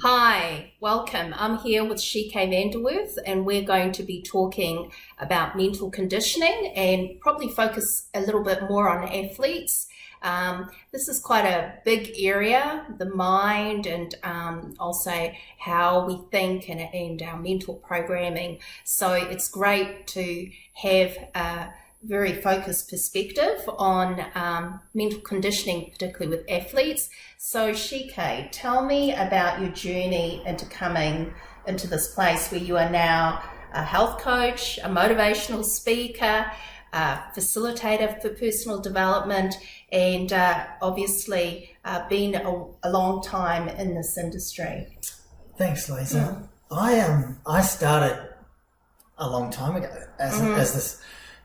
Hi, welcome. I'm here with Shiike and we're going to be talking about mental conditioning and probably focus a little bit more on athletes. This is quite a big area, the mind and also how we think and our mental programming. So it's great to have a very focused perspective on mental conditioning, particularly with athletes. So Shiike, tell me about your journey into coming into this place where you are now a health coach, a motivational speaker, a facilitator for personal development, and obviously been a long time in this industry. Thanks, Lisa. I started a long time ago as this.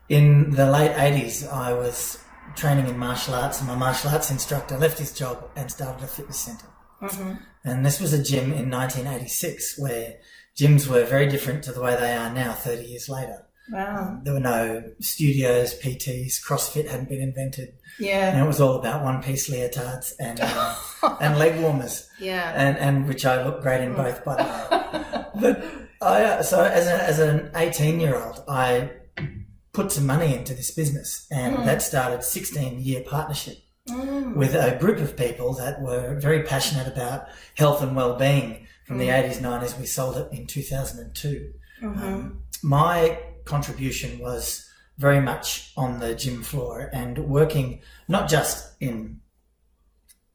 In the late 80s, I was training in martial arts, and my martial arts instructor left his job and started a fitness centre. And this was a gym in 1986 where gyms were very different to the way they are now 30 years later. Wow. There were no studios, PTs, CrossFit hadn't been invented. Yeah. And it was all about one-piece leotards and leg warmers. Yeah. And which I look great in both, by the way. But so as an 18-year-old, I put some money into this business, and that started 16-year partnership with a group of people that were very passionate about health and well-being. From the 80s, 90s, we sold it in 2002. My contribution was very much on the gym floor and working not just in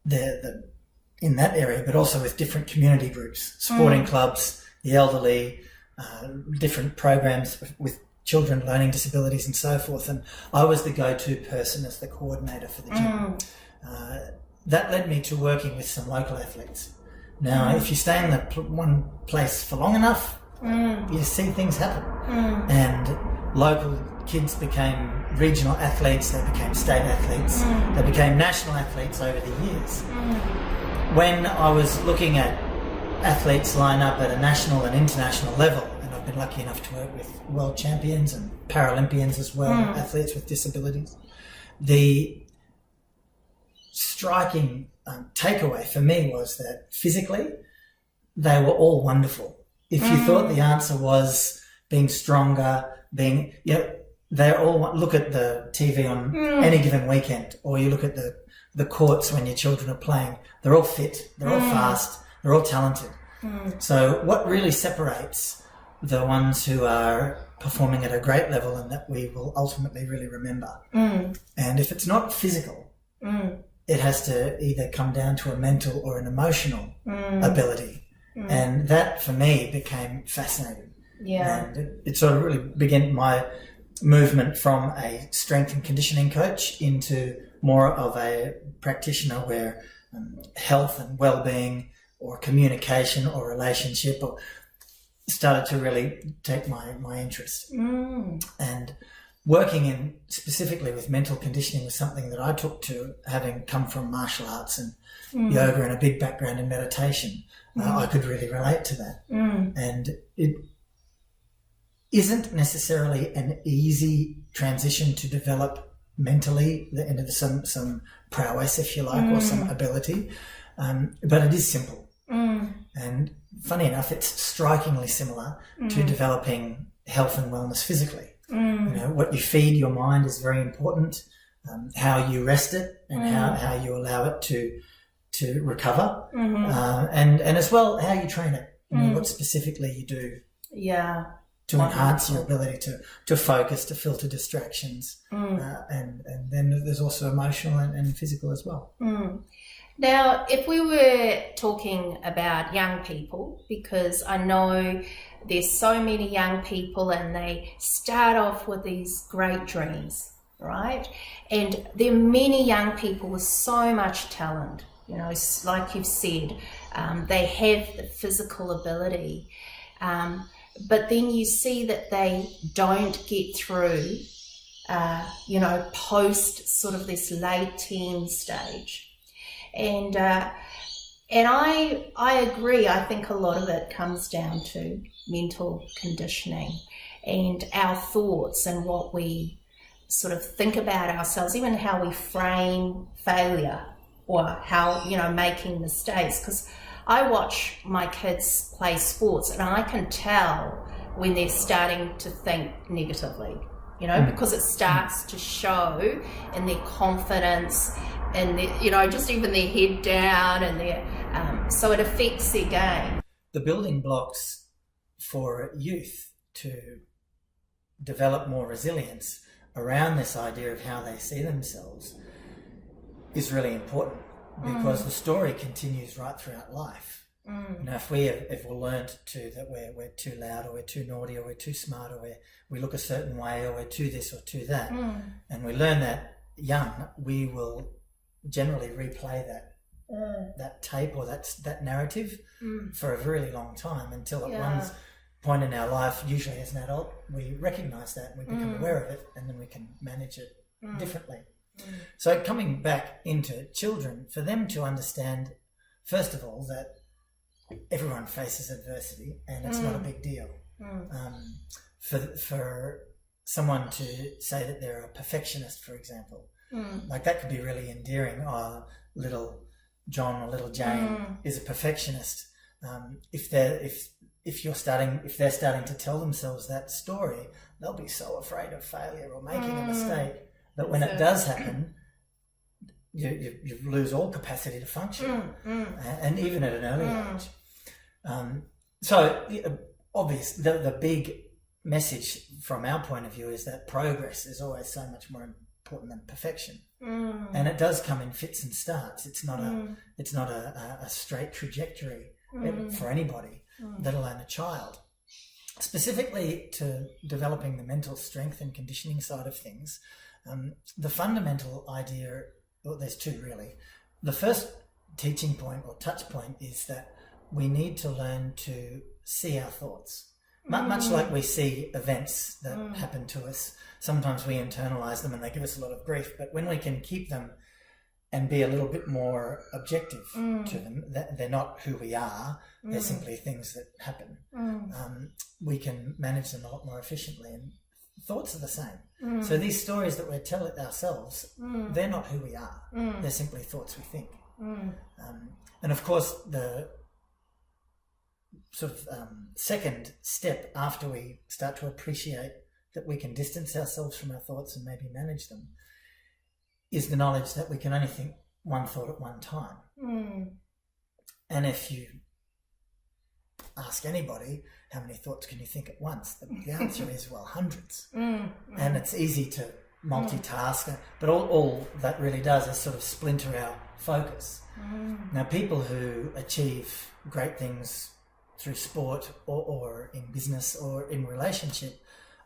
in that area, but also with different community groups, sporting clubs, the elderly, different programs with children, learning disabilities and so forth. And I was the go-to person as the coordinator for the gym. That led me to working with some local athletes. Now, if you stay in one place for long enough, you see things happen. And local kids became regional athletes, they became state athletes, they became national athletes over the years. When I was looking at athletes line up at a national and international level, I've been lucky enough to work with world champions and Paralympians as well, athletes with disabilities. The striking takeaway for me was that physically they were all wonderful. If you thought the answer was being stronger, they're all, look at the TV on any given weekend, or you look at the courts when your children are playing, they're all fit, they're all fast, they're all talented. So what really separates the ones who are performing at a great level and that we will ultimately really remember. And if it's not physical, it has to either come down to a mental or an emotional ability. And that, for me, became fascinating. Yeah. And it sort of really began my movement from a strength and conditioning coach into more of a practitioner where health and well-being or communication or relationship or started to really take my interest. And working in specifically with mental conditioning was something that I took to, having come from martial arts and yoga and a big background in meditation. I could really relate to that. And it isn't necessarily an easy transition to develop mentally into some prowess, if you like, or some ability, but it is simple. And funny enough, it's strikingly similar to developing health and wellness physically. You know, what you feed your mind is very important, how you rest it and how you allow it to recover, and as well how you train it, what specifically you do to enhance your ability to focus, to filter distractions, and then there's also emotional and physical as well. Now, if we were talking about young people, because I know there's so many young people and they start off with these great dreams, right? And there are many young people with so much talent, you know, like you've said, they have the physical ability, but then you see that they don't get through, post sort of this late teen stage. And I agree. I think a lot of it comes down to mental conditioning and our thoughts and what we sort of think about ourselves, even how we frame failure, or how, making mistakes. Because I watch my kids play sports and I can tell when they're starting to think negatively, because it starts to show in their confidence and their, just even their head down and so it affects their game. The building blocks for youth to develop more resilience around this idea of how they see themselves is really important, because the story continues right throughout life. If we've learned that we're too loud, or we're too naughty, or we're too smart, or we look a certain way, or we're too this or too that, and we learn that young, we will generally replay that tape or that narrative for a really long time, until at one point in our life, usually as an adult, we recognise that and we become aware of it, and then we can manage it differently. So coming back into children, for them to understand, first of all, that everyone faces adversity and it's not a big deal. For someone to say that they're a perfectionist, for example, like that could be really endearing. Oh, little John or little Jane is a perfectionist. If they're starting to tell themselves that story, they'll be so afraid of failure or making a mistake that when it does happen, you lose all capacity to function, and even at an early age. So obvious, the big message from our point of view is that progress is always so much more important than perfection, and it does come in fits and starts. It's not a straight trajectory for anybody, let alone a child. Specifically to developing the mental strength and conditioning side of things, the fundamental idea, well, there's two really. The first teaching point or touch point is that we need to learn to see our thoughts. Much like we see events that happen to us, sometimes we internalise them and they give us a lot of grief, but when we can keep them and be a little bit more objective to them, that they're not who we are, they're simply things that happen, we can manage them a lot more efficiently. And thoughts are the same. So these stories that we're telling ourselves, they're not who we are. They're simply thoughts we think. And of course, the sort of second step after we start to appreciate that we can distance ourselves from our thoughts and maybe manage them is the knowledge that we can only think one thought at one time. And if you ask anybody, how many thoughts can you think at once? The answer is, well, hundreds. And it's easy to multitask, but all that really does is sort of splinter our focus. Now, people who achieve great things through sport or in business or in relationship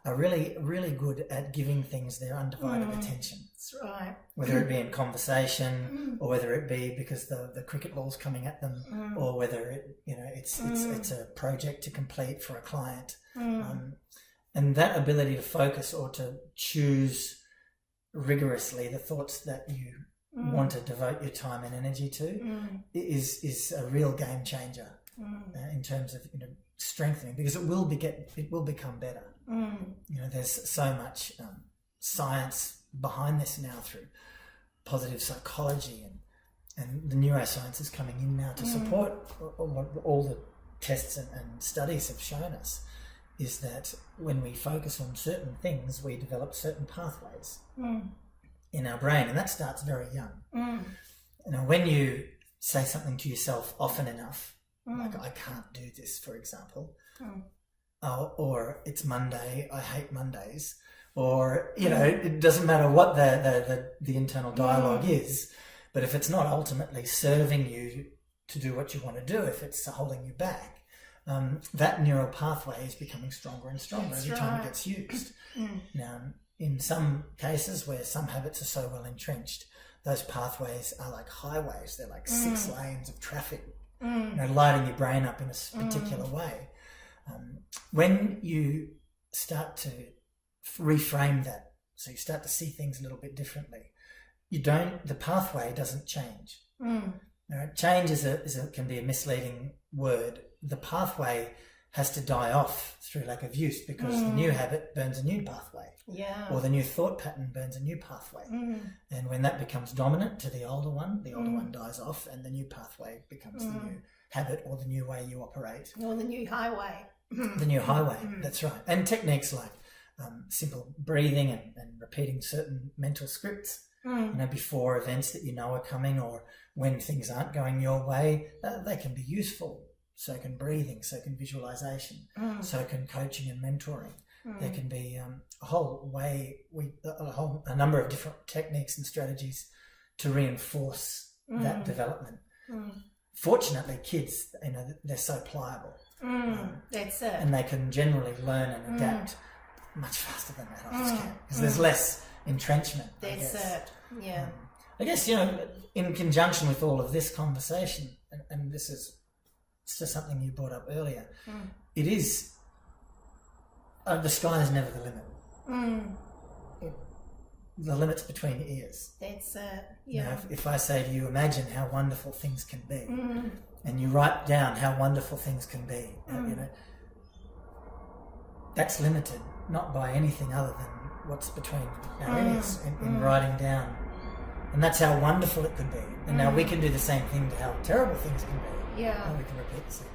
are really, really good at giving things their undivided attention. That's right. Whether it be in conversation, or whether it be because the cricket ball's coming at them, or whether it's a project to complete for a client, and that ability to focus or to choose rigorously the thoughts that you want to devote your time and energy to is a real game changer in terms of strengthening, because it will become better. There's so much science behind this now through positive psychology, and the neuroscience is coming in now to support what all the tests and studies have shown us, is that when we focus on certain things, we develop certain pathways in our brain, and that starts very young. When you say something to yourself often enough, like, I can't do this, for example, or it's Monday, I hate Mondays, or it doesn't matter what the internal dialogue is, but if it's not ultimately serving you to do what you want to do, if it's holding you back, that neural pathway is becoming stronger and stronger every time it gets used. Now, in some cases where some habits are so well entrenched, those pathways are like highways. They're like 6 lanes of traffic, lighting your brain up in a particular way. When you start to reframe that, so you start to see things a little bit differently, the pathway doesn't change. Change can be a misleading word. The pathway has to die off through lack of use, because the new habit burns a new pathway. Yeah. Or the new thought pattern burns a new pathway. And when that becomes dominant to the older one dies off, and the new pathway becomes the new habit, or the new way you operate. Or the new highway. The new highway, that's right. And techniques like simple breathing and repeating certain mental scripts, before events that you know are coming, or when things aren't going your way, they can be useful. So can breathing, so can visualization, so can coaching and mentoring. There can be a number of different techniques and strategies to reinforce that development. Fortunately, kids, they're so pliable. That's it. And they can generally learn and adapt much faster than adults can, because there's less entrenchment. That's it. Yeah. I guess, in conjunction with all of this conversation, and this is just something you brought up earlier, it is, the sky is never the limit. The limit's between your ears. That's it. Yeah. If I say to you, imagine how wonderful things can be, and you write down how wonderful things can be, that's limited, not by anything other than what's between our ears in writing down. And that's how wonderful it could be. And now we can do the same thing to how terrible things can be. Yeah. And we can repeat the same